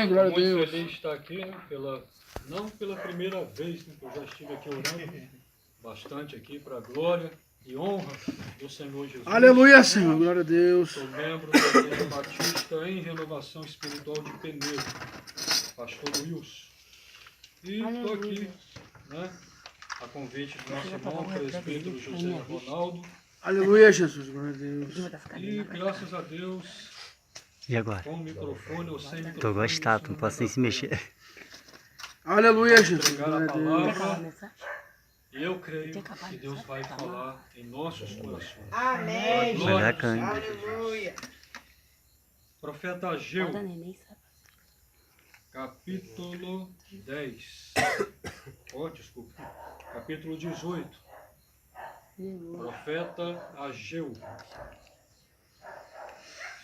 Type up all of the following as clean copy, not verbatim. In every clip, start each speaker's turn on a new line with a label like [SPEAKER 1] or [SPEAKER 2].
[SPEAKER 1] glória a
[SPEAKER 2] Muito
[SPEAKER 1] Deus.
[SPEAKER 2] feliz de estar aqui, né? Não pela primeira vez, né, que eu já estive aqui orando bastante aqui para a glória e honra do Senhor Jesus.
[SPEAKER 1] Aleluia, Senhor, glória a Deus.
[SPEAKER 2] Sou membro da Igreja Batista em Renovação Espiritual de Penedo, pastor Wilson. E estou aqui, né, a convite do nosso irmão, presbítero José Ronaldo.
[SPEAKER 1] Aleluia, Jesus, glória a Deus.
[SPEAKER 2] E graças a Deus,
[SPEAKER 3] E agora?
[SPEAKER 2] com o microfone ou sem microfone,
[SPEAKER 3] Tô gostado, não posso nem se mexer.
[SPEAKER 1] Aleluia, Jesus,
[SPEAKER 2] pregar
[SPEAKER 1] glória
[SPEAKER 2] a
[SPEAKER 1] a Deus.
[SPEAKER 2] palavra. E eu creio que Deus vai falar em nossos corações.
[SPEAKER 4] Amém.
[SPEAKER 2] Glória do
[SPEAKER 3] Bacana.
[SPEAKER 2] Senhor Jesus.
[SPEAKER 4] Aleluia.
[SPEAKER 2] Profeta Ageu, capítulo 10. Desculpa. Capítulo 18. Profeta Ageu.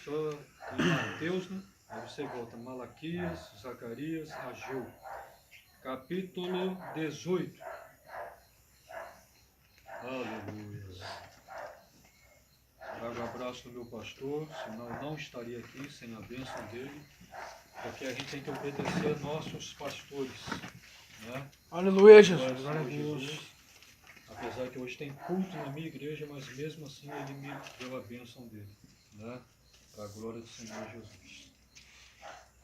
[SPEAKER 2] Só em Mateus, né? Aí você volta. Malaquias, Zacarias, Ageu. Capítulo 18. Aleluia. Trago o abraço do meu pastor, senão eu não estaria aqui sem a bênção dele, porque a gente tem que obedecer nossos pastores, né?
[SPEAKER 1] Aleluia, Jesus,
[SPEAKER 2] Glória ao
[SPEAKER 1] glória a
[SPEAKER 2] Senhor
[SPEAKER 1] Deus.
[SPEAKER 2] Jesus. Apesar que hoje tem culto na minha igreja, mas mesmo assim ele me deu a bênção dele, né? Para a glória do Senhor Jesus.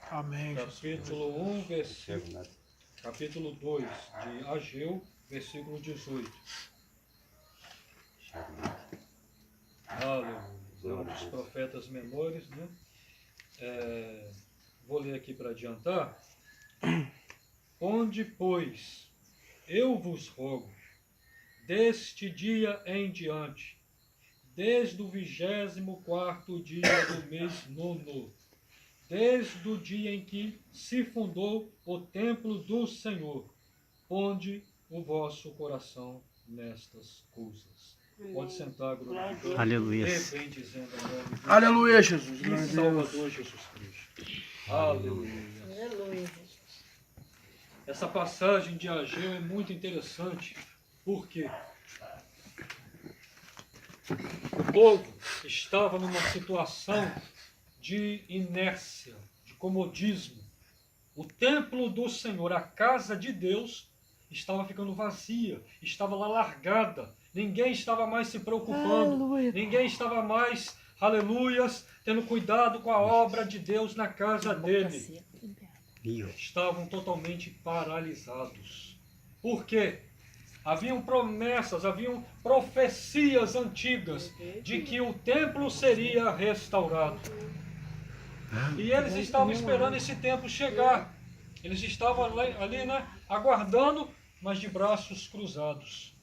[SPEAKER 1] Amém, Jesus.
[SPEAKER 2] Capítulo 1, capítulo 2 de Ageu, versículo 18. Aleluia. É um dos profetas menores, né? Vou ler aqui para adiantar. Onde, pois, eu vos rogo, deste dia em diante, desde o 24º dia do mês 9, desde o dia em que se fundou o templo do Senhor, ponde o vosso coração nestas coisas. Pode sentar, glória a Deus.
[SPEAKER 3] Aleluia.
[SPEAKER 2] Bendizendo o nome do
[SPEAKER 1] Aleluia, Jesus,
[SPEAKER 2] e
[SPEAKER 1] glória a Deus.
[SPEAKER 2] Salvador Jesus Cristo. Aleluia.
[SPEAKER 4] Aleluia.
[SPEAKER 2] Essa passagem de Ageu é muito interessante, porque o povo estava numa situação de inércia, de comodismo. O templo do Senhor, a casa de Deus, estava ficando vazia, estava lá largada. Ninguém estava mais se preocupando,
[SPEAKER 1] Aleluia.
[SPEAKER 2] ninguém estava mais, aleluias, tendo cuidado com a obra de Deus na casa dele. Estavam totalmente paralisados. Por quê? Haviam promessas, haviam profecias antigas de que o templo seria restaurado. E eles estavam esperando esse tempo chegar. Eles estavam ali, né, aguardando, mas de braços cruzados.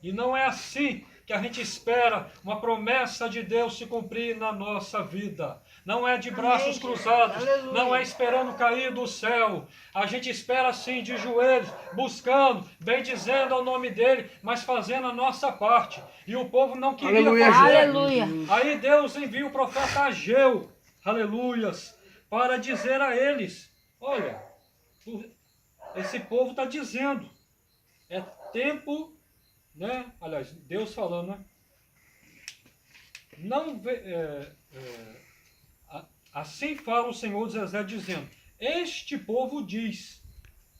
[SPEAKER 2] E não é assim que a gente espera uma promessa de Deus se cumprir na nossa vida. Não é de braços cruzados, não é esperando cair do céu. A gente espera assim de joelhos, buscando, bendizendo ao nome dele, mas fazendo a nossa parte. E o povo não queria
[SPEAKER 1] Aleluia,
[SPEAKER 2] fazer.
[SPEAKER 4] Aleluia.
[SPEAKER 2] Aí Deus envia o profeta Ageu, aleluias, para dizer a eles, olha, esse povo está dizendo, é tempo, né? Aliás, Deus falando, né? Assim fala o Senhor dos Exércitos, dizendo, este povo diz,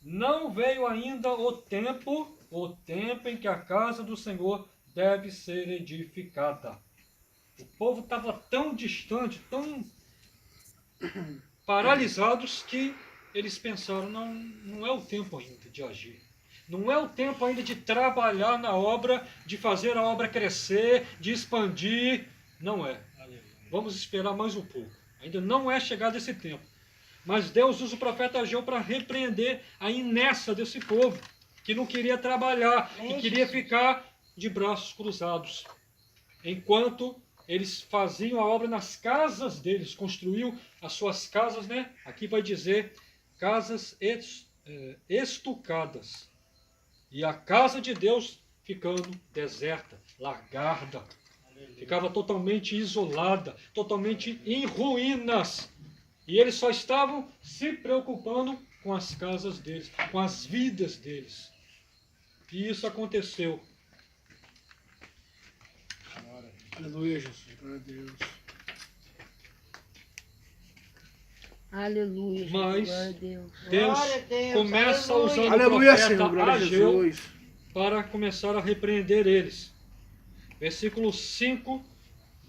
[SPEAKER 2] não veio ainda o tempo em que a casa do Senhor deve ser edificada. O povo estava tão distante, tão paralisados, que eles pensaram, não é o tempo ainda de agir. Não é o tempo ainda de trabalhar na obra, de fazer a obra crescer, de expandir. Não é. Vamos esperar mais um pouco. Ainda não é chegado esse tempo. Mas Deus usa o profeta Ageu para repreender a inércia desse povo, que não queria trabalhar, que queria ficar de braços cruzados. Enquanto eles faziam a obra nas casas deles, construíam as suas casas, né? Aqui vai dizer casas estucadas. E a casa de Deus ficando deserta, largada. Ficava totalmente isolada, totalmente em ruínas. E eles só estavam se preocupando com as casas deles, com as vidas deles. E isso aconteceu.
[SPEAKER 1] Aleluia, Jesus, glória a Deus.
[SPEAKER 4] Aleluia.
[SPEAKER 2] Mas
[SPEAKER 4] Glória a Deus.
[SPEAKER 2] Deus
[SPEAKER 5] Glória a Deus,
[SPEAKER 2] começa
[SPEAKER 5] aleluia.
[SPEAKER 2] usando o
[SPEAKER 1] Aleluia, Senhor.
[SPEAKER 2] profeta
[SPEAKER 1] Glória a
[SPEAKER 2] Ageu
[SPEAKER 1] Jesus.
[SPEAKER 2] para começar a repreender eles. Versículo 5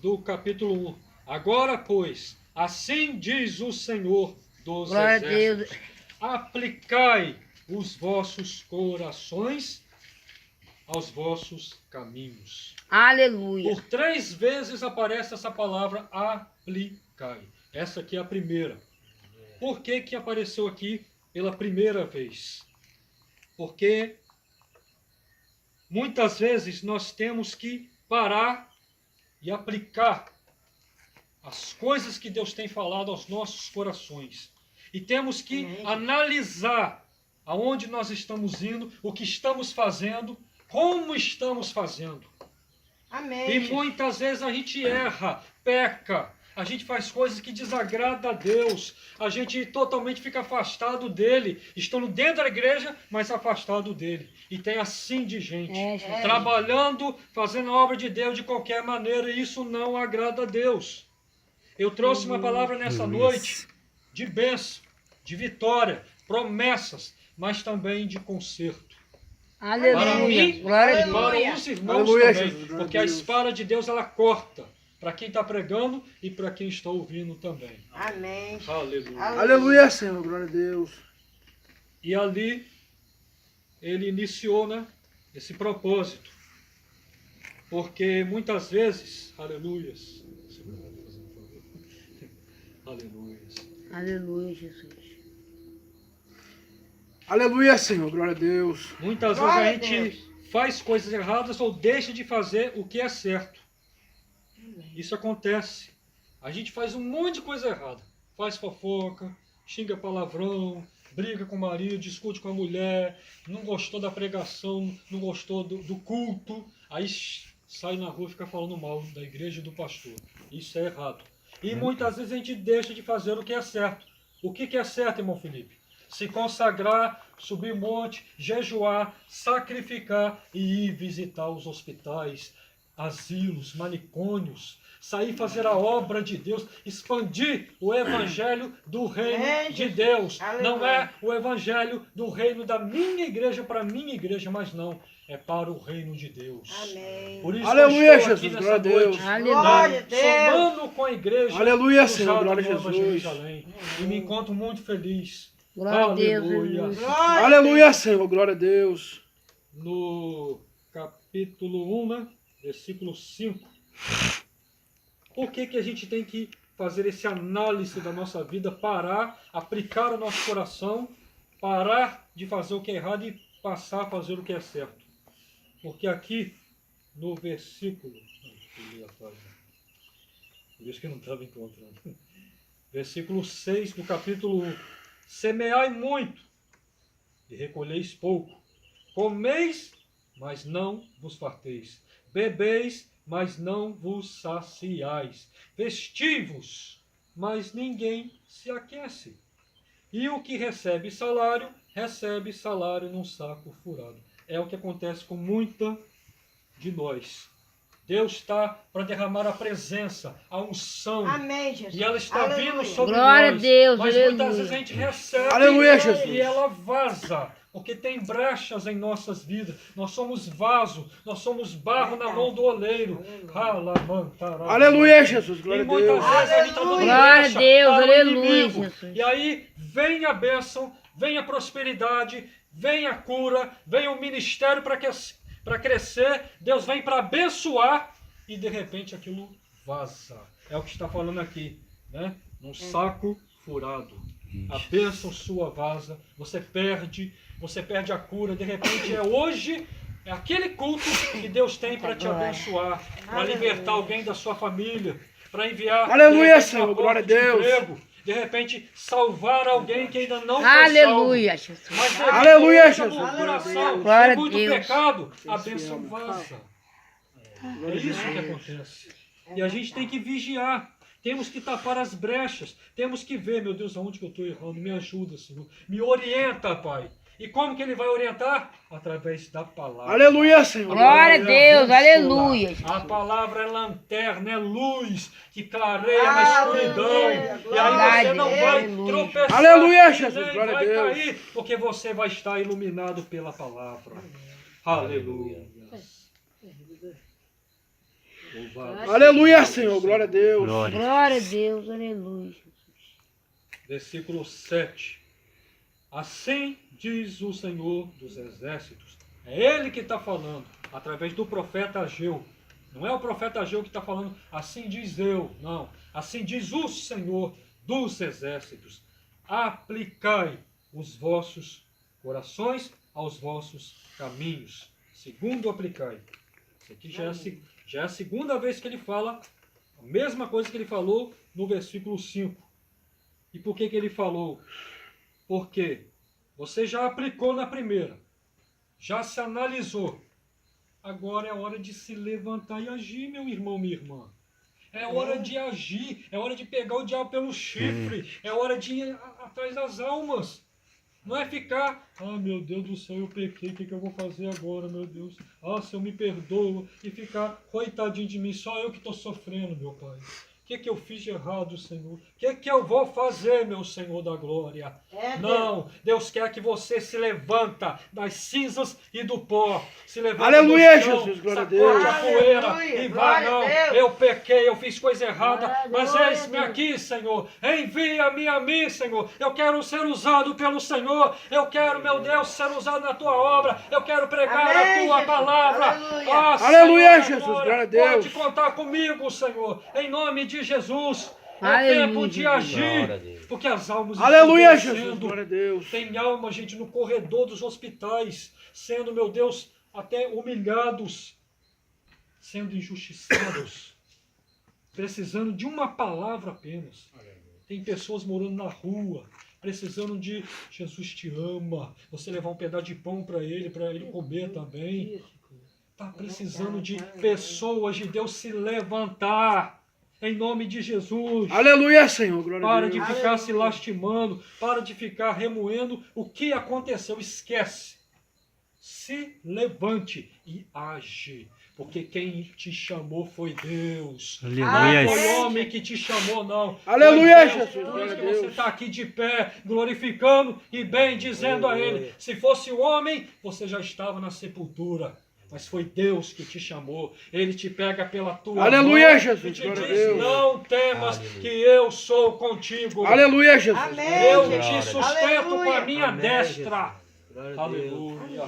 [SPEAKER 2] do capítulo 1. Agora, pois, assim diz o Senhor dos
[SPEAKER 4] Glória a
[SPEAKER 2] exércitos,
[SPEAKER 4] Deus.
[SPEAKER 2] aplicai os vossos corações aos vossos caminhos.
[SPEAKER 4] Aleluia.
[SPEAKER 2] Por 3 vezes aparece essa palavra aplicai. Essa aqui é a primeira. Por que que apareceu aqui pela primeira vez? Porque muitas vezes nós temos que parar e aplicar as coisas que Deus tem falado aos nossos corações. E temos que analisar aonde nós estamos indo, o que estamos fazendo, como estamos fazendo.
[SPEAKER 5] Amém.
[SPEAKER 2] E
[SPEAKER 5] Jesus.
[SPEAKER 2] muitas vezes a gente erra, peca, a gente faz coisas que desagradam a Deus, a gente totalmente fica afastado dele, estando dentro da igreja, mas afastado dele. E tem assim de gente,
[SPEAKER 4] Jesus.
[SPEAKER 2] trabalhando, fazendo a obra de Deus de qualquer maneira, e isso não agrada a Deus. Eu trouxe uma palavra nessa noite de bênção, de vitória, promessas, mas também de conserto. Para
[SPEAKER 4] Aleluia.
[SPEAKER 2] mim,
[SPEAKER 4] Glória a
[SPEAKER 2] e
[SPEAKER 4] Deus.
[SPEAKER 2] para os irmãos
[SPEAKER 1] Aleluia,
[SPEAKER 2] também,
[SPEAKER 1] Jesus, glória
[SPEAKER 2] porque
[SPEAKER 1] a
[SPEAKER 2] a
[SPEAKER 1] Deus.
[SPEAKER 2] espada de Deus ela corta para quem está pregando e para quem está ouvindo também.
[SPEAKER 5] Amém.
[SPEAKER 2] Aleluia.
[SPEAKER 1] Aleluia, Senhor. Glória a Deus.
[SPEAKER 2] E ali ele iniciou, né, esse propósito, porque muitas vezes, aleluias, aleluias.
[SPEAKER 4] Aleluia, Jesus.
[SPEAKER 1] Aleluia, Senhor. Glória a Deus.
[SPEAKER 2] Muitas
[SPEAKER 5] Glória
[SPEAKER 2] vezes
[SPEAKER 5] a
[SPEAKER 2] a gente faz coisas erradas ou deixa de fazer o que é certo. Isso acontece. A gente faz um monte de coisa errada. Faz fofoca, xinga palavrão, briga com o marido, discute com a mulher, não gostou da pregação, não gostou do culto. Aí sai na rua e fica falando mal da igreja e do pastor. Isso é errado. E muitas vezes a gente deixa de fazer o que é certo. O que é certo, irmão Felipe? Se consagrar, subir monte, jejuar, sacrificar e ir visitar os hospitais, asilos, manicômios, sair fazer a obra de Deus, expandir o evangelho do reino de Deus. Não é o evangelho do reino da minha igreja para a minha igreja, mas não, é para o reino de Deus.
[SPEAKER 5] Amém.
[SPEAKER 2] Por isso
[SPEAKER 1] Aleluia,
[SPEAKER 2] eu estou aqui
[SPEAKER 1] Jesus,
[SPEAKER 2] nessa
[SPEAKER 1] glória a Deus.
[SPEAKER 2] noite,
[SPEAKER 5] Glória a Deus.
[SPEAKER 2] somando com a igreja
[SPEAKER 1] Aleluia,
[SPEAKER 2] cruzada
[SPEAKER 1] Senhor, glória a
[SPEAKER 2] Nova
[SPEAKER 1] Jesus.
[SPEAKER 2] Jerusalém. E me encontro muito feliz.
[SPEAKER 4] Glória a Deus.
[SPEAKER 2] Aleluia.
[SPEAKER 4] Aleluia.
[SPEAKER 5] Glória a
[SPEAKER 1] Aleluia,
[SPEAKER 5] Deus.
[SPEAKER 1] Senhor. Glória a Deus.
[SPEAKER 2] No capítulo 1, né, versículo 5. Por que que a gente tem que fazer esse análise da nossa vida, parar, aplicar o nosso coração, parar de fazer o que é errado e passar a fazer o que é certo? Porque aqui, no versículo... Por isso que eu não estava encontrando. Versículo 6 do capítulo 1. Semeai muito e recolheis pouco. Comeis, mas não vos farteis. Bebeis, mas não vos saciais. Vestivos, mas ninguém se aquece. E o que recebe salário num saco furado. É o que acontece com muita de nós. Deus está para derramar a presença, a unção.
[SPEAKER 5] Amém, Jesus.
[SPEAKER 2] E ela está
[SPEAKER 5] Aleluia.
[SPEAKER 2] vindo sobre
[SPEAKER 4] Glória a
[SPEAKER 2] nós.
[SPEAKER 4] Deus,
[SPEAKER 2] Mas
[SPEAKER 4] aleluia.
[SPEAKER 2] muitas vezes a gente recebe
[SPEAKER 1] Aleluia, Jesus.
[SPEAKER 2] e ela vaza. Porque tem brechas em nossas vidas. Nós somos vaso, nós somos barro na mão do oleiro.
[SPEAKER 1] Aleluia, Jesus. Glória
[SPEAKER 2] E
[SPEAKER 1] a
[SPEAKER 2] muitas
[SPEAKER 1] Deus.
[SPEAKER 2] vezes a gente está dando
[SPEAKER 4] Glória a
[SPEAKER 2] brecha
[SPEAKER 4] Deus,
[SPEAKER 2] para o
[SPEAKER 4] aleluia,
[SPEAKER 2] inimigo.
[SPEAKER 4] Jesus.
[SPEAKER 2] E aí vem a bênção, vem a prosperidade, vem a cura, vem o ministério para crescer. Deus vem para abençoar e de repente aquilo vaza. É o que está falando aqui, né? Num saco furado. A bênção sua vaza, você perde a cura, de repente hoje, é aquele culto que Deus tem para te abençoar, para libertar alguém da sua família, para enviar
[SPEAKER 1] Aleluia,
[SPEAKER 2] de repente,
[SPEAKER 1] Senhor,
[SPEAKER 2] uma
[SPEAKER 1] glória a
[SPEAKER 2] porta de
[SPEAKER 1] Deus.
[SPEAKER 2] emprego, de repente salvar alguém que ainda não foi
[SPEAKER 4] Aleluia,
[SPEAKER 2] salvo.
[SPEAKER 4] Jesus.
[SPEAKER 2] Mas de
[SPEAKER 1] Aleluia,
[SPEAKER 2] repente,
[SPEAKER 1] Jesus,
[SPEAKER 2] por
[SPEAKER 1] glória a
[SPEAKER 2] coração,
[SPEAKER 1] Deus.
[SPEAKER 4] Glória
[SPEAKER 2] é
[SPEAKER 4] a
[SPEAKER 2] muito
[SPEAKER 4] Deus.
[SPEAKER 2] pecado, a
[SPEAKER 1] Deus te
[SPEAKER 2] bênção
[SPEAKER 1] ama.
[SPEAKER 2] vaza. É isso que acontece. E a gente tem que vigiar. Temos que tapar as brechas. Temos que ver, meu Deus, aonde que eu estou errando. Me ajuda, Senhor. Me orienta, Pai. E como que Ele vai orientar? Através da palavra.
[SPEAKER 1] Aleluia, Senhor.
[SPEAKER 4] Glória a Deus, aleluia.
[SPEAKER 2] A palavra é lanterna, é luz que clareia na escuridão. E aí você não vai tropeçar.
[SPEAKER 1] Aleluia,
[SPEAKER 2] e
[SPEAKER 1] Jesus,
[SPEAKER 2] nem
[SPEAKER 1] glória a
[SPEAKER 2] vai
[SPEAKER 1] Deus.
[SPEAKER 2] cair, porque você vai estar iluminado pela palavra. Aleluia. Louvado
[SPEAKER 1] Aleluia, Senhor. Glória a Deus.
[SPEAKER 3] Glória.
[SPEAKER 4] Glória a Deus, aleluia.
[SPEAKER 2] Versículo 7. Assim diz o Senhor dos Exércitos. É Ele que está falando, através do profeta Ageu. Não é o profeta Ageu que está falando, assim diz eu. Não. Assim diz o Senhor dos Exércitos. Aplicai os vossos corações aos vossos caminhos. Segundo aplicai. Isso aqui já é a segunda vez que ele fala a mesma coisa que ele falou no versículo 5. E por que ele falou? Porque você já aplicou na primeira, já se analisou. Agora é hora de se levantar e agir, meu irmão, minha irmã. É hora de agir, é hora de pegar o diabo pelo chifre, é hora de ir atrás das almas. Não é ficar, meu Deus do céu, eu pequei, o que eu vou fazer agora, meu Deus? Senhor, me perdoa. E ficar, coitadinho de mim, só eu que estou sofrendo, meu Pai. O que eu fiz de errado, Senhor? O que eu vou fazer, meu Senhor da glória? Não, Deus quer que você se levanta das cinzas e do pó. Se levanta
[SPEAKER 1] Aleluia,
[SPEAKER 2] do chão,
[SPEAKER 1] Jesus, glória a
[SPEAKER 2] sacode
[SPEAKER 1] Deus.
[SPEAKER 2] a poeira
[SPEAKER 5] Aleluia,
[SPEAKER 2] e vai,
[SPEAKER 5] glória a
[SPEAKER 2] não,
[SPEAKER 5] Deus.
[SPEAKER 2] eu pequei, eu fiz coisa errada, mas
[SPEAKER 4] Glória a
[SPEAKER 2] eis-me
[SPEAKER 4] Deus.
[SPEAKER 2] aqui, Senhor. Envia-me a mim, Senhor. Eu quero ser usado pelo Senhor. Eu quero, meu Deus, ser usado na tua obra. Eu quero pregar
[SPEAKER 5] Amém,
[SPEAKER 2] a tua
[SPEAKER 5] Jesus.
[SPEAKER 2] palavra.
[SPEAKER 5] Aleluia.
[SPEAKER 1] Aleluia,
[SPEAKER 2] Senhor da
[SPEAKER 1] Jesus.
[SPEAKER 2] glória,
[SPEAKER 1] Glória a Deus.
[SPEAKER 2] Pode contar comigo, Senhor. Em nome de Jesus. É
[SPEAKER 4] Aleluia,
[SPEAKER 2] tempo de
[SPEAKER 4] Jesus.
[SPEAKER 2] agir. Porque as almas
[SPEAKER 1] Aleluia,
[SPEAKER 2] estão
[SPEAKER 1] Jesus.
[SPEAKER 2] perecendo.
[SPEAKER 1] Glória a Deus.
[SPEAKER 2] Tem alma, gente, no corredor dos hospitais, sendo, meu Deus, até humilhados, sendo injustiçados, precisando de uma palavra apenas. Tem pessoas morando na rua, precisando de Jesus te ama, você levar um pedaço de pão para ele comer também. Está precisando de pessoas de Deus se levantar. Em nome de Jesus.
[SPEAKER 1] Aleluia, Senhor. Glória a
[SPEAKER 2] Para
[SPEAKER 1] Deus.
[SPEAKER 2] de ficar se lastimando, para de ficar remoendo o que aconteceu. Esquece. Se levante e age. Porque quem te chamou foi Deus.
[SPEAKER 3] Aleluia.
[SPEAKER 2] Não foi homem que te chamou, não.
[SPEAKER 1] Aleluia,
[SPEAKER 2] Foi Deus.
[SPEAKER 1] Jesus.
[SPEAKER 2] Por
[SPEAKER 1] Glória
[SPEAKER 2] isso
[SPEAKER 1] a
[SPEAKER 2] que você
[SPEAKER 1] Deus.
[SPEAKER 2] está aqui de pé, glorificando e bem dizendo a Ele. Se fosse o homem, você já estava na sepultura. Mas foi Deus que te chamou. Ele te pega pela tua
[SPEAKER 1] Aleluia,
[SPEAKER 2] mão
[SPEAKER 1] Jesus,
[SPEAKER 2] e te
[SPEAKER 1] glória a
[SPEAKER 2] diz,
[SPEAKER 1] Deus.
[SPEAKER 2] não temas que eu sou contigo.
[SPEAKER 1] Aleluia, Jesus.
[SPEAKER 5] Amém.
[SPEAKER 2] Eu
[SPEAKER 1] Glória a
[SPEAKER 2] te
[SPEAKER 1] Deus.
[SPEAKER 2] sustento com a
[SPEAKER 5] Aleluia.
[SPEAKER 2] minha
[SPEAKER 3] Amém,
[SPEAKER 2] destra.
[SPEAKER 3] Glória a
[SPEAKER 2] Aleluia.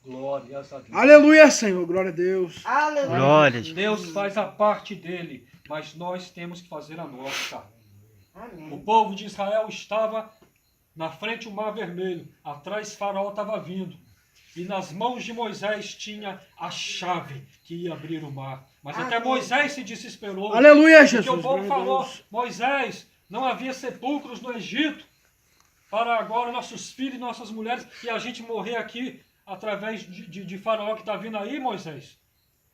[SPEAKER 2] Glórias a Deus.
[SPEAKER 1] Aleluia, Senhor. Glória a Deus.
[SPEAKER 5] Aleluia.
[SPEAKER 3] Glória a Deus.
[SPEAKER 2] Deus faz a parte dele, mas nós temos que fazer a nossa. O
[SPEAKER 5] Amém.
[SPEAKER 2] povo de Israel estava na frente do Mar Vermelho, atrás Faraó estava vindo. E nas mãos de Moisés tinha a chave que ia abrir o mar. Mas até
[SPEAKER 5] Amém.
[SPEAKER 2] Moisés se desesperou.
[SPEAKER 1] Aleluia,
[SPEAKER 2] Porque
[SPEAKER 1] Jesus.
[SPEAKER 2] o povo
[SPEAKER 1] Glória a
[SPEAKER 2] falou,
[SPEAKER 1] Deus.
[SPEAKER 2] Moisés, não havia sepulcros no Egito para agora nossos filhos e nossas mulheres e a gente morrer aqui através de Faraó que está vindo aí, Moisés.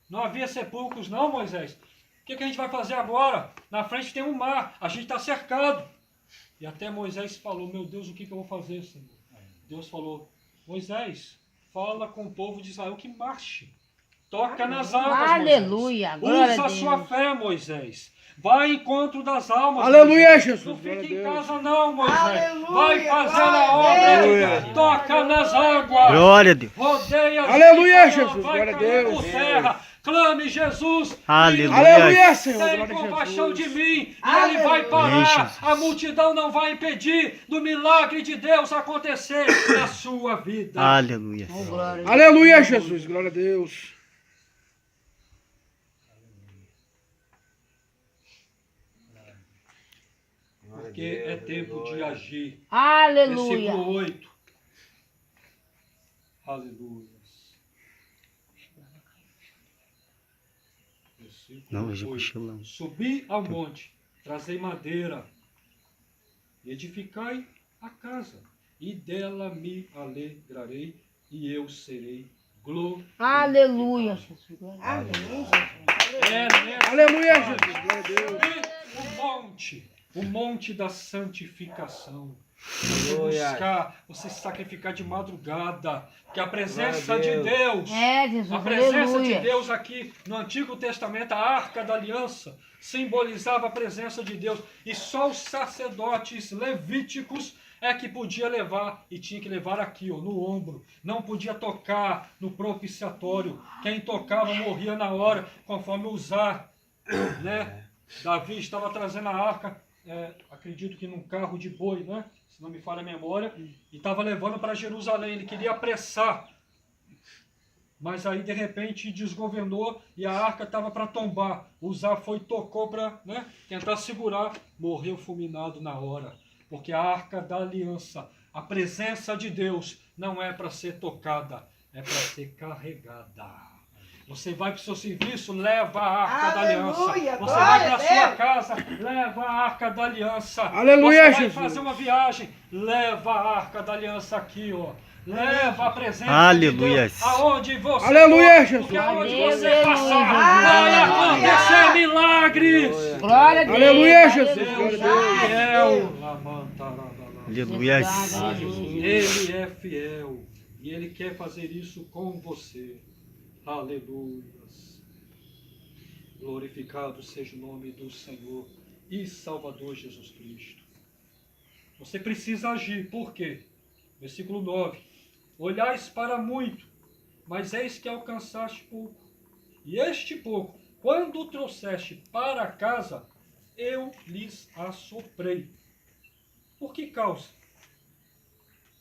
[SPEAKER 2] Não havia sepulcros não, Moisés. O que a gente vai fazer agora? Na frente tem um mar, a gente está cercado. E até Moisés falou, meu Deus, o que eu vou fazer, Senhor? Deus falou, Moisés, fala com o povo de Israel que marche. Toca nas águas,
[SPEAKER 4] Aleluia,
[SPEAKER 2] Moisés.
[SPEAKER 4] glória
[SPEAKER 2] Usa
[SPEAKER 4] a
[SPEAKER 2] a sua
[SPEAKER 4] Deus.
[SPEAKER 2] fé, Moisés. Vai ao encontro das almas.
[SPEAKER 1] Aleluia,
[SPEAKER 2] Moisés.
[SPEAKER 1] Jesus,
[SPEAKER 2] Não
[SPEAKER 1] glória
[SPEAKER 2] fique
[SPEAKER 1] a
[SPEAKER 2] em
[SPEAKER 1] Deus.
[SPEAKER 2] casa não, Moisés.
[SPEAKER 5] Aleluia,
[SPEAKER 2] Vai fazer
[SPEAKER 5] glória
[SPEAKER 2] a
[SPEAKER 5] a
[SPEAKER 2] obra.
[SPEAKER 3] Deus.
[SPEAKER 2] Toca nas águas.
[SPEAKER 3] Glória a Deus.
[SPEAKER 2] Rodeia
[SPEAKER 1] Aleluia,
[SPEAKER 2] Jericó,
[SPEAKER 1] Jesus,
[SPEAKER 2] vai
[SPEAKER 1] glória a
[SPEAKER 2] cair
[SPEAKER 1] Deus.
[SPEAKER 2] por terra. Clame Jesus.
[SPEAKER 3] Aleluia.
[SPEAKER 1] Aleluia, Senhor.
[SPEAKER 2] Tem
[SPEAKER 1] Glória a
[SPEAKER 2] compaixão de
[SPEAKER 1] Jesus.
[SPEAKER 2] mim e Ele
[SPEAKER 5] Aleluia.
[SPEAKER 2] vai parar.
[SPEAKER 3] Jesus.
[SPEAKER 2] A multidão não vai impedir do milagre de Deus acontecer na sua vida.
[SPEAKER 3] Aleluia.
[SPEAKER 4] Oh, glória a Deus.
[SPEAKER 1] Aleluia, Jesus. Glória a Deus.
[SPEAKER 2] Porque é tempo de agir.
[SPEAKER 4] Aleluia.
[SPEAKER 2] Versículo 8. Aleluia. Versículo
[SPEAKER 3] Não, hoje
[SPEAKER 2] 8.
[SPEAKER 3] cochilão.
[SPEAKER 2] Subi ao monte, trazei madeira, edificai a casa, e dela me alegrarei, e eu serei glorificado.
[SPEAKER 4] Aleluia, Jesus.
[SPEAKER 5] Amém.
[SPEAKER 2] nessa
[SPEAKER 1] Aleluia,
[SPEAKER 2] fase.
[SPEAKER 1] Jesus. Glória a Deus.
[SPEAKER 2] E o monte da santificação. Você buscar, você sacrificar de madrugada, que a presença de Deus,
[SPEAKER 4] É, Jesus,
[SPEAKER 2] a presença de
[SPEAKER 4] aleluia.
[SPEAKER 2] Deus aqui no Antigo Testamento, a Arca da Aliança, simbolizava a presença de Deus. E só os sacerdotes levíticos é que podia levar, e tinha que levar aqui, ó, no ombro. Não podia tocar no propiciatório. Quem tocava morria na hora, conforme usar, né? Davi estava trazendo a arca, acredito que num carro de boi, né? Se não me falha a memória, e estava levando para Jerusalém. Ele queria apressar, mas aí de repente desgovernou e a arca estava para tombar. Uzá foi e tocou para, né, tentar segurar, morreu fulminado na hora. Porque a arca da aliança, a presença de Deus, não é para ser tocada, é para ser carregada. Você vai para o seu serviço, leva a arca da aliança.
[SPEAKER 5] Aleluia,
[SPEAKER 2] Você
[SPEAKER 5] glória
[SPEAKER 2] vai para
[SPEAKER 5] a
[SPEAKER 2] a sua
[SPEAKER 5] Deus.
[SPEAKER 2] casa, leva a arca da aliança.
[SPEAKER 1] Aleluia,
[SPEAKER 2] Você vai
[SPEAKER 1] Jesus.
[SPEAKER 2] fazer uma viagem, leva a arca da aliança aqui, ó. Leva a presença
[SPEAKER 3] Aleluia.
[SPEAKER 2] de Deus aonde você
[SPEAKER 1] Aleluia,
[SPEAKER 2] for,
[SPEAKER 1] Jesus.
[SPEAKER 2] porque aonde
[SPEAKER 4] Aleluia,
[SPEAKER 2] você passar,
[SPEAKER 4] Jesus.
[SPEAKER 2] vai
[SPEAKER 5] Aleluia.
[SPEAKER 2] acontecer milagres.
[SPEAKER 4] Glória a Deus.
[SPEAKER 1] Aleluia, Jesus.
[SPEAKER 2] Deus
[SPEAKER 1] Glória a
[SPEAKER 2] é
[SPEAKER 1] Deus.
[SPEAKER 2] fiel. Lamantarabala.
[SPEAKER 3] Aleluia.
[SPEAKER 2] Ele é fiel e Ele quer fazer isso com você. Aleluia. Glorificado seja o nome do Senhor e Salvador Jesus Cristo. Você precisa agir, por quê? Versículo 9. Olhais para muito, mas eis que alcançaste pouco. E este pouco, quando o trouxeste para casa, eu lhes assoprei. Por que causa?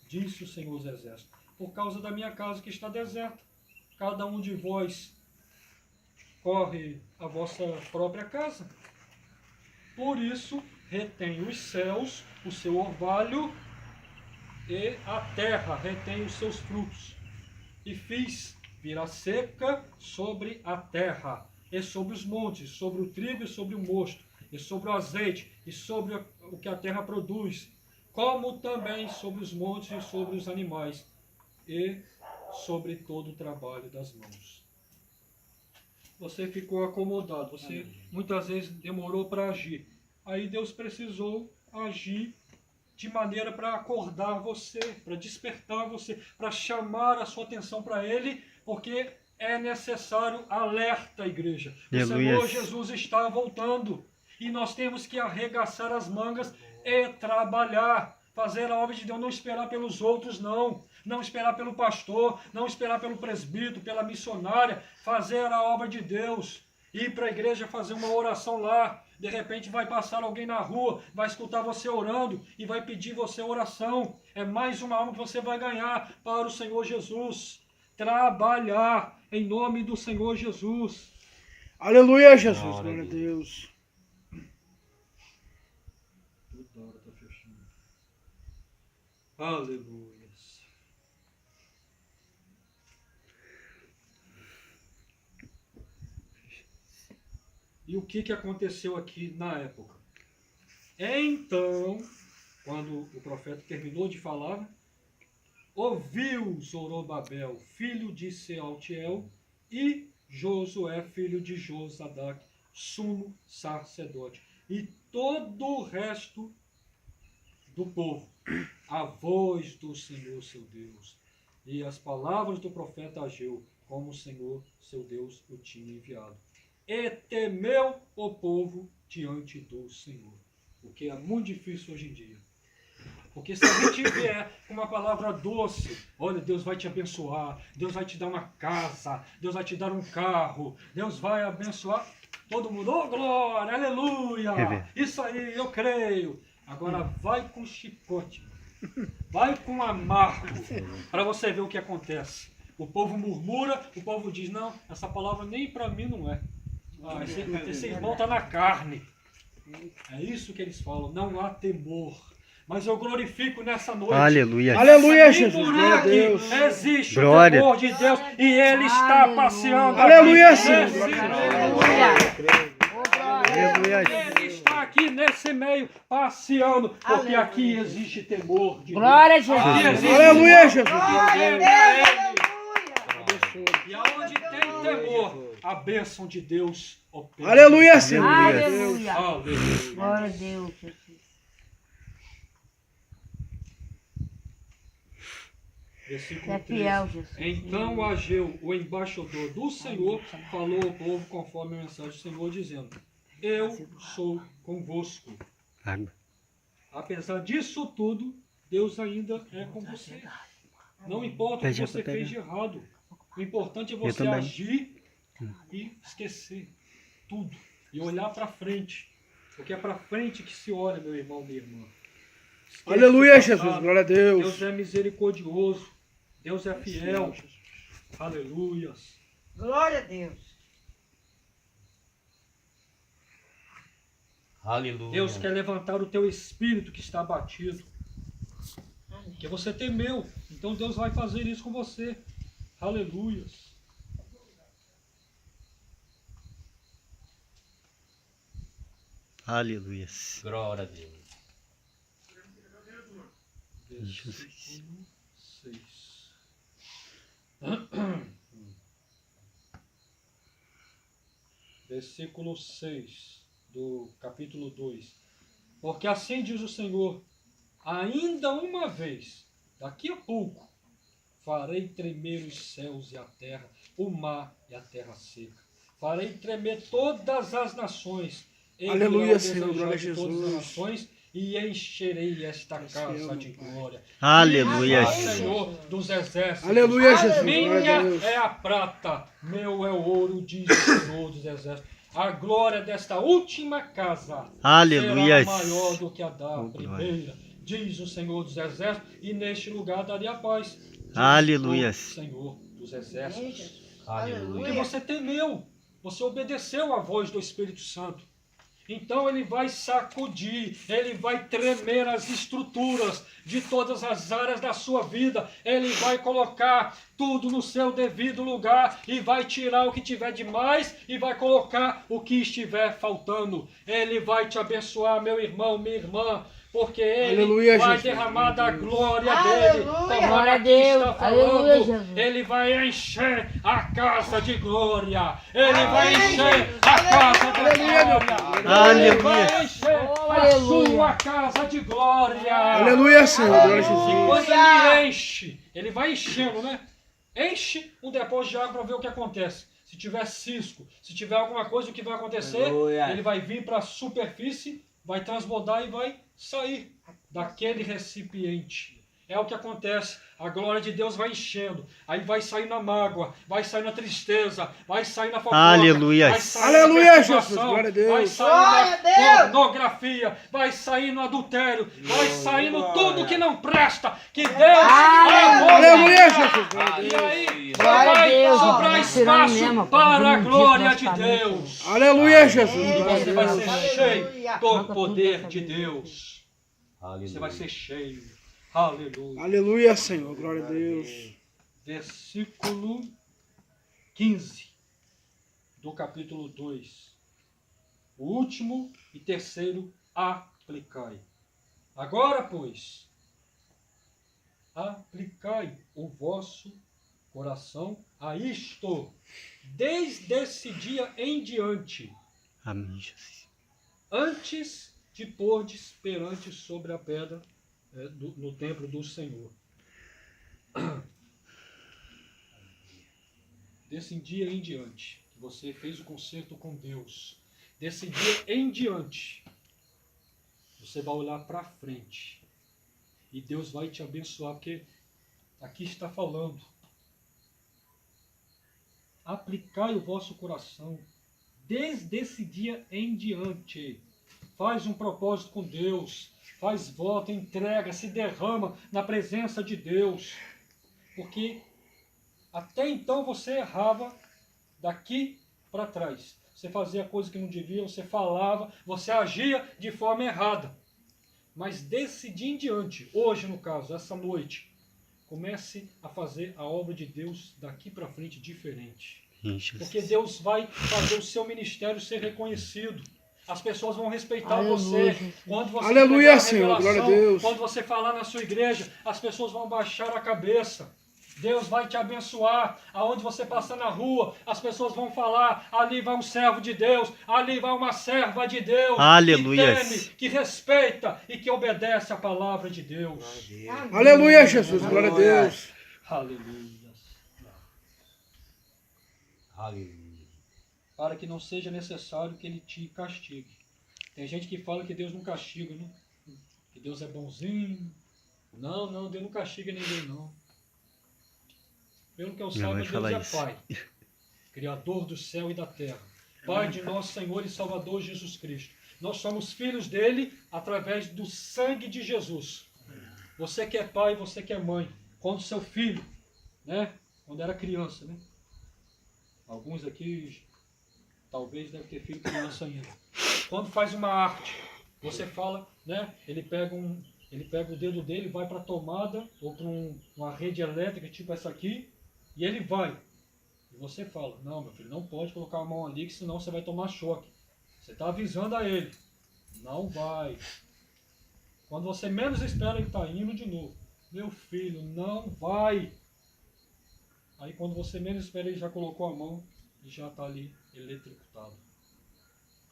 [SPEAKER 2] Disse o Senhor dos Exércitos. Por causa da minha casa que está deserta. Cada um de vós corre a vossa própria casa. Por isso, retém os céus, o seu orvalho, e a terra retém os seus frutos. E fiz vir a seca sobre a terra, e sobre os montes, sobre o trigo e sobre o mosto, e sobre o azeite, e sobre o que a terra produz, como também sobre os montes e sobre os animais, e sobre todo o trabalho das mãos. Você ficou acomodado, você muitas vezes demorou para agir. Aí Deus precisou agir de maneira para acordar você, para despertar você, para chamar a sua atenção para Ele, porque é necessário alerta, igreja. O
[SPEAKER 3] Aleluia.
[SPEAKER 2] Senhor Jesus está voltando e nós temos que arregaçar as mangas e trabalhar, fazer a obra de Deus, não esperar pelos outros, não esperar pelo pastor, não esperar pelo presbítero, pela missionária, fazer a obra de Deus, ir para a igreja fazer uma oração lá. De repente vai passar alguém na rua, vai escutar você orando e vai pedir você oração. É mais uma alma que você vai ganhar para o Senhor Jesus. Trabalhar em nome do Senhor Jesus.
[SPEAKER 1] Aleluia, Jesus. Glória a Deus.
[SPEAKER 2] Toda hora está fechando. Aleluia. E o que aconteceu aqui na época? Então, quando o profeta terminou de falar, ouviu Zorobabel, filho de Sealtiel, e Josué, filho de Josadac, sumo sacerdote, e todo o resto do povo, a voz do Senhor seu Deus, e as palavras do profeta Ageu, como o Senhor seu Deus o tinha enviado. E temeu o povo diante do Senhor. O que é muito difícil hoje em dia. Porque se a gente vier com uma palavra doce, olha, Deus vai te abençoar, Deus vai te dar uma casa, Deus vai te dar um carro, Deus vai abençoar todo mundo. Oh, glória, aleluia! Isso aí, eu creio. Agora vai com chicote, vai com amargo, para você ver o que acontece. O povo murmura, o povo diz, não, essa palavra nem para mim não é. Ah, esse irmão está na carne. É isso que eles falam, não há temor. Mas eu glorifico nessa noite.
[SPEAKER 3] Aleluia.
[SPEAKER 1] Aleluia, Jesus. Glória a Deus.
[SPEAKER 2] Existe
[SPEAKER 3] Glória.
[SPEAKER 2] o temor de Deus e Ele está
[SPEAKER 4] Aleluia.
[SPEAKER 2] passeando.
[SPEAKER 1] Aleluia,
[SPEAKER 2] aqui
[SPEAKER 1] Senhor.
[SPEAKER 2] nesse
[SPEAKER 1] Glória a
[SPEAKER 2] meio.
[SPEAKER 3] Aleluia.
[SPEAKER 2] Ele está aqui nesse meio passeando, porque
[SPEAKER 5] Aleluia.
[SPEAKER 2] aqui existe temor de
[SPEAKER 4] Glória a
[SPEAKER 2] Deus. Aqui
[SPEAKER 4] Jesus.
[SPEAKER 2] existe
[SPEAKER 1] Aleluia, Jesus.
[SPEAKER 5] Glória a Deus, aleluia.
[SPEAKER 2] E aonde tem temor, a bênção de Deus opera.
[SPEAKER 1] Aleluia, Senhor. Glória a Deus.
[SPEAKER 4] Aleluia.
[SPEAKER 2] Aleluia.
[SPEAKER 4] Glória a Deus, Jesus.
[SPEAKER 2] Versículo
[SPEAKER 4] É
[SPEAKER 2] 13.
[SPEAKER 4] fiel, Jesus.
[SPEAKER 2] Então Ageu, o embaixador do Senhor, falou ao povo conforme a mensagem do Senhor, dizendo: Eu sou convosco.
[SPEAKER 3] Água.
[SPEAKER 2] Apesar disso tudo, Deus ainda é com você. Não importa o que
[SPEAKER 3] Pede
[SPEAKER 2] você
[SPEAKER 3] pra
[SPEAKER 2] fez de
[SPEAKER 3] pegar.
[SPEAKER 2] errado. O importante é
[SPEAKER 3] Eu
[SPEAKER 2] você
[SPEAKER 3] também.
[SPEAKER 2] agir e esquecer tudo. E olhar para frente. Porque é para frente que se olha, meu irmão, minha irmã. Esquece
[SPEAKER 1] Aleluia,
[SPEAKER 2] o
[SPEAKER 1] Jesus.
[SPEAKER 2] passado.
[SPEAKER 1] Glória a Deus.
[SPEAKER 2] Deus é misericordioso. Deus é fiel. Aleluias.
[SPEAKER 5] Glória a Deus.
[SPEAKER 6] Aleluia.
[SPEAKER 2] Deus quer levantar o teu espírito que está abatido. Que você temeu. Então Deus vai fazer isso com você. Aleluias.
[SPEAKER 3] Aleluia.
[SPEAKER 6] Glória a Deus.
[SPEAKER 2] Versículo 6. Versículo 6 do capítulo 2. Porque assim diz o Senhor: ainda uma vez, daqui a pouco, farei tremer os céus e a terra, o mar e a terra seca. Farei tremer todas as nações. Ele
[SPEAKER 1] Aleluia,
[SPEAKER 2] é o
[SPEAKER 1] Senhor, glória a
[SPEAKER 2] desejado de todas as
[SPEAKER 1] Jesus.
[SPEAKER 2] nações, e encherei esta casa de glória.
[SPEAKER 3] Aleluia.
[SPEAKER 2] Diz o Senhor dos exércitos.
[SPEAKER 1] Aleluia, Jesus. Glória a
[SPEAKER 2] Minha
[SPEAKER 1] Deus.
[SPEAKER 2] é a prata, meu é o ouro, diz o Senhor dos exércitos. A glória desta última casa
[SPEAKER 3] Aleluia.
[SPEAKER 2] será maior do que a da
[SPEAKER 3] Oh, glória.
[SPEAKER 2] primeira, diz o Senhor dos exércitos, e neste lugar daria paz. Diz
[SPEAKER 3] Aleluia.
[SPEAKER 2] o Senhor dos exércitos.
[SPEAKER 6] Aleluia.
[SPEAKER 2] Porque você temeu, você obedeceu à voz do Espírito Santo. Então ele vai sacudir, ele vai tremer as estruturas de todas as áreas da sua vida. Ele vai colocar tudo no seu devido lugar e vai tirar o que tiver de mais e vai colocar o que estiver faltando. Ele vai te abençoar, meu irmão, minha irmã, porque ele
[SPEAKER 1] Aleluia,
[SPEAKER 2] vai
[SPEAKER 1] Jesus.
[SPEAKER 2] derramar da glória
[SPEAKER 5] Aleluia.
[SPEAKER 2] dele. Como
[SPEAKER 4] Glória a
[SPEAKER 2] aqui
[SPEAKER 4] Deus.
[SPEAKER 2] está
[SPEAKER 4] Aleluia,
[SPEAKER 2] falando,
[SPEAKER 4] Jesus.
[SPEAKER 2] ele vai encher a casa de glória. Ele vai encher a casa de
[SPEAKER 1] Aleluia, meu
[SPEAKER 2] glória.
[SPEAKER 1] Pai.
[SPEAKER 2] Ele
[SPEAKER 3] Aleluia.
[SPEAKER 2] vai encher
[SPEAKER 4] Oh,
[SPEAKER 2] a
[SPEAKER 4] aleluia.
[SPEAKER 2] sua casa de glória.
[SPEAKER 1] Aleluia, Senhor. Glória a
[SPEAKER 2] E
[SPEAKER 1] Jesus.
[SPEAKER 2] quando ele enche, ele vai enchendo, né? Enche um depósito de água para ver o que acontece. Se tiver cisco, se tiver alguma coisa, o que vai acontecer?
[SPEAKER 6] Aleluia.
[SPEAKER 2] Ele vai vir para a superfície, vai transbordar e vai sair daquele recipiente. É o que acontece. A glória de Deus vai enchendo. Aí vai saindo a mágoa, vai saindo a tristeza, vai saindo a fofoca.
[SPEAKER 3] Aleluia.
[SPEAKER 2] Vai saindo
[SPEAKER 1] Aleluia,
[SPEAKER 2] a perturbação,
[SPEAKER 1] Jesus. Glória a Deus.
[SPEAKER 2] vai saindo
[SPEAKER 5] Glória
[SPEAKER 2] a
[SPEAKER 5] a Deus.
[SPEAKER 2] pornografia, vai saindo o adultério, vai saindo
[SPEAKER 6] Glória.
[SPEAKER 2] tudo que não presta. Que Deus
[SPEAKER 1] Aleluia, Jesus. Glória a
[SPEAKER 2] E
[SPEAKER 1] Deus.
[SPEAKER 2] aí só
[SPEAKER 4] Glória a
[SPEAKER 2] vai
[SPEAKER 4] Deus,
[SPEAKER 2] sobrar
[SPEAKER 4] vai
[SPEAKER 2] espaço
[SPEAKER 4] tirando mesmo,
[SPEAKER 2] para a
[SPEAKER 4] bendito
[SPEAKER 2] glória
[SPEAKER 4] nosso
[SPEAKER 2] de
[SPEAKER 4] caminho.
[SPEAKER 2] Deus.
[SPEAKER 1] Aleluia, Jesus.
[SPEAKER 2] E
[SPEAKER 1] Glória a
[SPEAKER 2] você vai
[SPEAKER 1] Deus.
[SPEAKER 2] ser cheio
[SPEAKER 5] Aleluia.
[SPEAKER 2] do poder de Deus.
[SPEAKER 6] Aleluia.
[SPEAKER 2] Você vai ser cheio. Aleluia.
[SPEAKER 1] Aleluia, Senhor. Glória a Deus.
[SPEAKER 2] Versículo 15 do capítulo 2. O último e terceiro, aplicai. Agora, pois, aplicai o vosso coração a isto, desde esse dia em diante,
[SPEAKER 3] Amém, Jesus.
[SPEAKER 2] antes de pordes perante sobre a pedra no templo do Senhor. Desse dia em diante, que você fez o concerto com Deus, desse dia em diante, você vai olhar para frente e Deus vai te abençoar, porque aqui está falando: aplicai o vosso coração desde esse dia em diante. Faz um propósito com Deus, faz voto, entrega, se derrama na presença de Deus. Porque até então você errava daqui para trás. Você fazia coisa que não devia, você falava, você agia de forma errada. Mas desse dia em diante, hoje no caso, essa noite, comece a fazer a obra de Deus daqui para frente diferente.
[SPEAKER 3] Amém, Jesus.
[SPEAKER 2] Porque Deus vai fazer o seu ministério ser reconhecido. As pessoas vão respeitar
[SPEAKER 4] Aleluia,
[SPEAKER 2] você.
[SPEAKER 4] Jesus.
[SPEAKER 2] Quando você
[SPEAKER 1] Aleluia,
[SPEAKER 2] pregar a
[SPEAKER 1] Senhor.
[SPEAKER 2] revelação,
[SPEAKER 1] Glória a Deus.
[SPEAKER 2] quando você falar na sua igreja, as pessoas vão baixar a cabeça. Deus vai te abençoar. Aonde você passar na rua, as pessoas vão falar, ali vai um servo de Deus, ali vai uma serva de Deus,
[SPEAKER 3] Aleluia.
[SPEAKER 2] que teme, que respeita e que obedece a palavra de Deus.
[SPEAKER 1] Aleluia, Jesus. Glória a Deus.
[SPEAKER 2] Aleluia.
[SPEAKER 6] Aleluia.
[SPEAKER 2] Para que não seja necessário que ele te castigue. Tem gente que fala que Deus não castiga, né? Que Deus é bonzinho. Não, Deus não castiga ninguém, não. Pelo que eu
[SPEAKER 3] Minha
[SPEAKER 2] saiba,
[SPEAKER 3] mãe
[SPEAKER 2] Deus
[SPEAKER 3] fala
[SPEAKER 2] é
[SPEAKER 3] isso.
[SPEAKER 2] Pai, Criador do céu e da terra. Pai de nosso Senhor e Salvador Jesus Cristo. Nós somos filhos dele através do sangue de Jesus. Você que é pai, você que é mãe, quando seu filho, né? Quando era criança, né? Alguns aqui talvez devem ter filho criança ainda. Quando faz uma arte, você fala, né? Ele pega o dedo dele, vai para a tomada ou para uma rede elétrica tipo essa aqui, e ele vai. E você fala, não, meu filho, não pode colocar a mão ali, que senão você vai tomar choque. Você está avisando a ele. Não vai. Quando você menos espera, ele está indo de novo. Meu filho, não vai. Aí quando você menos espera, ele já colocou a mão e já está ali eletrocutado.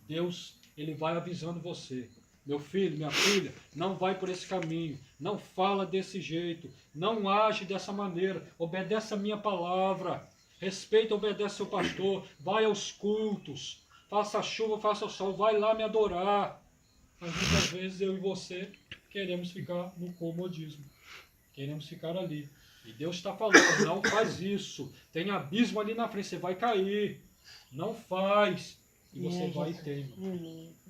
[SPEAKER 2] Deus, ele vai avisando você. Meu filho, minha filha, não vai por esse caminho. Não fala desse jeito. Não age dessa maneira. Obedece a minha palavra. Respeita, obedece seu pastor. Vai aos cultos. Faça chuva, faça sol. Vai lá me adorar. Mas muitas vezes eu e você queremos ficar no comodismo. Queremos ficar ali. E Deus está falando, não faz isso. Tem abismo ali na frente, você vai cair. Não faz. E você vai e teima.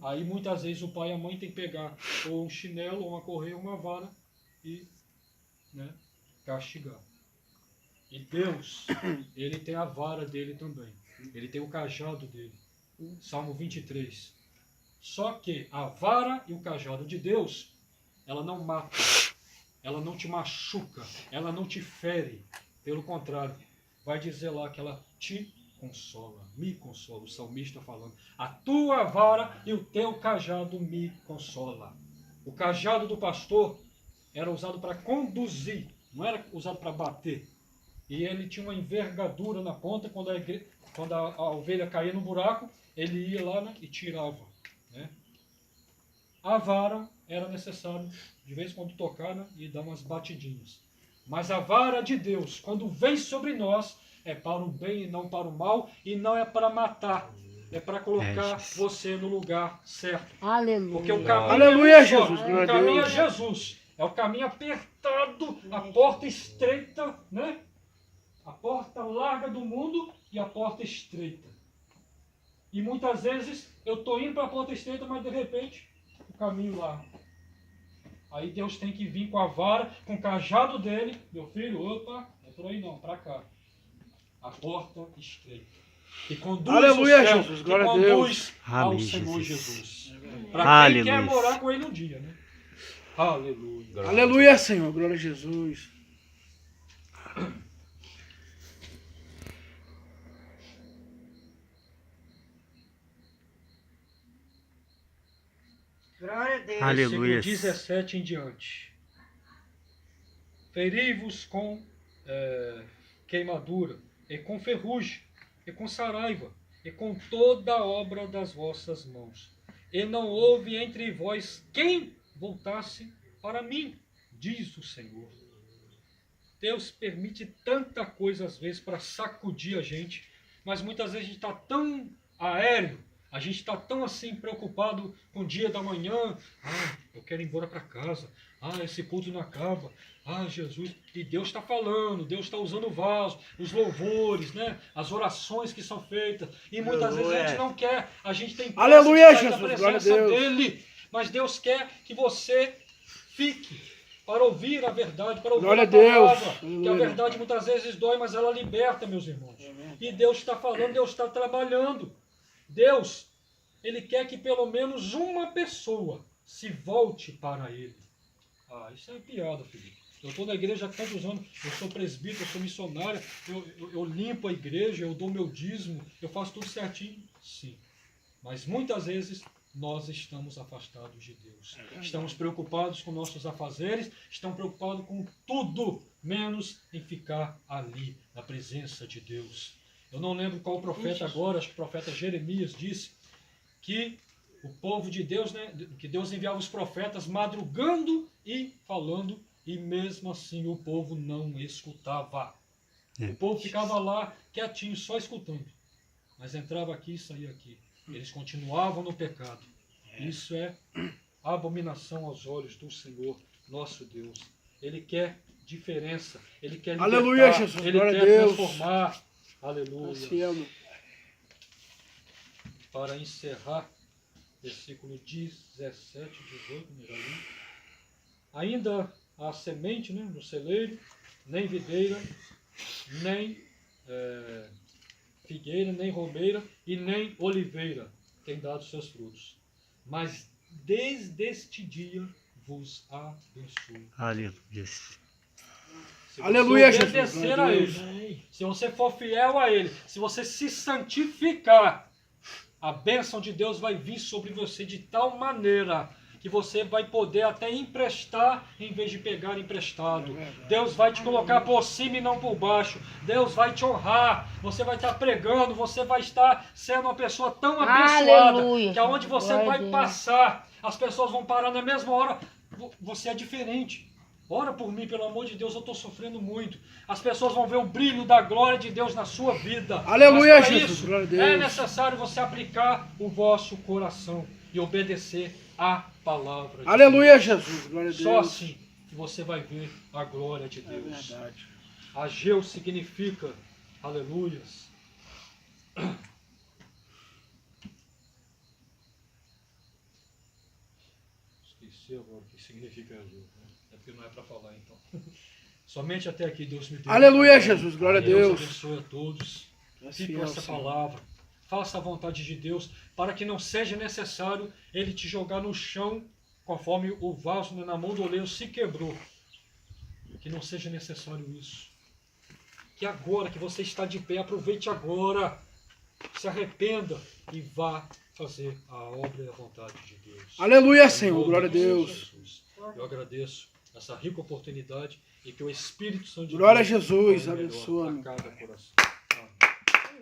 [SPEAKER 2] Aí muitas vezes o pai e a mãe tem que pegar ou um chinelo, ou uma correia, ou uma vara e, né, castigar. E Deus, ele tem a vara dele também. Ele tem o cajado dele. Salmo 23. Só que a vara e o cajado de Deus, ela não mata, ela não te machuca, ela não te fere. Pelo contrário, vai dizer lá que ela te consola, me consola. O salmista falando, a tua vara e o teu cajado me consola. O cajado do pastor era usado para conduzir, não era usado para bater. E ele tinha uma envergadura na ponta, quando a ovelha caía no buraco, ele ia lá, né, e tirava, né? A vara era necessário de vez em quando tocar, né, e dar umas batidinhas. Mas a vara de Deus, quando vem sobre nós, é para o bem e não para o mal, e não é para matar, é para colocar você no lugar certo.
[SPEAKER 4] Aleluia.
[SPEAKER 2] Porque o caminho
[SPEAKER 1] Aleluia,
[SPEAKER 2] é um só,
[SPEAKER 1] Jesus, glória
[SPEAKER 2] o
[SPEAKER 1] a
[SPEAKER 2] caminho é
[SPEAKER 1] Deus.
[SPEAKER 2] Jesus, é o caminho apertado, a porta estreita, né? A porta larga do mundo e a porta estreita. E muitas vezes eu estou indo para a porta estreita, mas de repente o caminho lá. Aí Deus tem que vir com a vara, com o cajado dele. Meu filho, opa, não é por aí não, para cá. A porta estreita. Que conduz
[SPEAKER 1] Aleluia,
[SPEAKER 2] o céu,
[SPEAKER 1] Jesus,
[SPEAKER 2] que
[SPEAKER 1] glória a
[SPEAKER 2] conduz
[SPEAKER 1] Deus.
[SPEAKER 2] ao
[SPEAKER 3] Amém,
[SPEAKER 2] Senhor
[SPEAKER 3] Jesus.
[SPEAKER 2] Jesus. Para quem
[SPEAKER 3] Aleluia.
[SPEAKER 2] quer morar com ele um dia, né? Aleluia.
[SPEAKER 1] Aleluia, Senhor. Glória a Jesus.
[SPEAKER 5] Glória a Deus.
[SPEAKER 3] Aleluia.
[SPEAKER 2] Versículo 17 em diante. Feri-vos com queimadura, e com ferrugem, e com saraiva, e com toda a obra das vossas mãos. E não houve entre vós quem voltasse para mim, diz o Senhor. Deus permite tanta coisa às vezes para sacudir a gente, mas muitas vezes a gente está tão aéreo, a gente está tão assim preocupado com o dia da manhã. Ah, eu quero ir embora para casa. Ah, esse culto não acaba. Ah, Jesus. E Deus está falando, Deus está usando o vaso, os louvores, né? As orações que são feitas. E muitas vezes a gente não quer, a gente tem pressa
[SPEAKER 1] Aleluia,
[SPEAKER 2] de sair da
[SPEAKER 1] Jesus, glória a
[SPEAKER 2] presença
[SPEAKER 1] Deus.
[SPEAKER 2] dele. Mas Deus quer que você fique para ouvir a verdade, para ouvir
[SPEAKER 1] Glória
[SPEAKER 2] a
[SPEAKER 1] a Deus.
[SPEAKER 2] palavra. Que a
[SPEAKER 1] Aleluia.
[SPEAKER 2] verdade muitas vezes dói, mas ela liberta, meus irmãos. E Deus está falando, Deus está trabalhando. Deus, Ele quer que pelo menos uma pessoa se volte para Ele. Ah, isso é piada, Felipe. Eu estou na igreja há tantos anos, eu sou presbítero, eu sou missionário, eu limpo a igreja, eu dou meu dízimo, eu faço tudo certinho. Sim. Mas muitas vezes nós estamos afastados de Deus. Estamos preocupados com nossos afazeres, estamos preocupados com tudo, menos em ficar ali, na presença de Deus. Eu não lembro qual profeta agora, acho que o profeta Jeremias disse que o povo de Deus, né, que Deus enviava os profetas madrugando e falando, e mesmo assim o povo não escutava. O povo ficava lá quietinho, só escutando. Mas entrava aqui e saía aqui. Eles continuavam no pecado. Isso é abominação aos olhos do Senhor, nosso Deus. Ele quer diferença. Ele quer libertar.
[SPEAKER 1] Aleluia, Jesus.
[SPEAKER 2] Ele
[SPEAKER 1] Glória a
[SPEAKER 2] quer
[SPEAKER 1] Deus.
[SPEAKER 2] transformar. Aleluia.
[SPEAKER 1] Assim é, meu.
[SPEAKER 2] Para encerrar, versículo 17, 18, né, já li. Ainda a semente, né, no celeiro, nem videira, nem figueira, nem romeira e nem oliveira tem dado seus frutos. Mas desde este dia vos abençoo.
[SPEAKER 3] Aleluia.
[SPEAKER 2] Se
[SPEAKER 1] Aleluia,
[SPEAKER 2] você
[SPEAKER 1] Jesus.
[SPEAKER 2] obedecer
[SPEAKER 1] Glória
[SPEAKER 2] a
[SPEAKER 1] a Deus.
[SPEAKER 2] Ele, se você for fiel a Ele, se você se santificar, a bênção de Deus vai vir sobre você de tal maneira que você vai poder até emprestar em vez de pegar emprestado. Deus vai te colocar por cima e não por baixo. Deus vai te honrar. Você vai estar pregando, você vai estar sendo uma pessoa tão abençoada
[SPEAKER 4] Aleluia.
[SPEAKER 2] que aonde você
[SPEAKER 4] Glória a
[SPEAKER 2] vai
[SPEAKER 4] Deus.
[SPEAKER 2] passar, as pessoas vão parar na mesma hora. Você é diferente. Ora por mim, pelo amor de Deus, eu estou sofrendo muito. As pessoas vão ver o brilho da glória de Deus na sua vida.
[SPEAKER 1] Aleluia,
[SPEAKER 2] Mas para
[SPEAKER 1] Jesus,
[SPEAKER 2] isso,
[SPEAKER 1] glória a Deus.
[SPEAKER 2] é necessário você aplicar o vosso coração e obedecer à palavra de
[SPEAKER 1] Aleluia,
[SPEAKER 2] Deus.
[SPEAKER 1] Jesus. Glória a Deus.
[SPEAKER 2] Só assim que você vai ver a glória de
[SPEAKER 1] É
[SPEAKER 2] Deus.
[SPEAKER 1] verdade.
[SPEAKER 2] Ageu significa aleluias. Esqueci agora o que significa Ageu. É porque não é para falar, então. Somente até aqui Deus me deu.
[SPEAKER 1] Aleluia, Jesus. Glória a
[SPEAKER 2] Deus
[SPEAKER 1] Deus.
[SPEAKER 2] abençoe a todos.
[SPEAKER 1] É
[SPEAKER 2] Fique com
[SPEAKER 1] fiel,
[SPEAKER 2] essa
[SPEAKER 1] Senhor.
[SPEAKER 2] palavra. Faça a vontade de Deus para que não seja necessário Ele te jogar no chão conforme o vaso na mão do oleiro se quebrou. Que não seja necessário isso. Que agora que você está de pé, aproveite agora. Se arrependa e vá fazer a obra e a vontade de Deus.
[SPEAKER 1] Aleluia,
[SPEAKER 2] Em
[SPEAKER 1] Senhor.
[SPEAKER 2] nome
[SPEAKER 1] Glória a
[SPEAKER 2] de
[SPEAKER 1] Deus.
[SPEAKER 2] Jesus. Eu agradeço essa rica oportunidade e que o Espírito Santo de
[SPEAKER 1] Glória a
[SPEAKER 2] Deus
[SPEAKER 1] Jesus.
[SPEAKER 2] fale melhor
[SPEAKER 1] Abençoa-me.
[SPEAKER 2] a cada coração.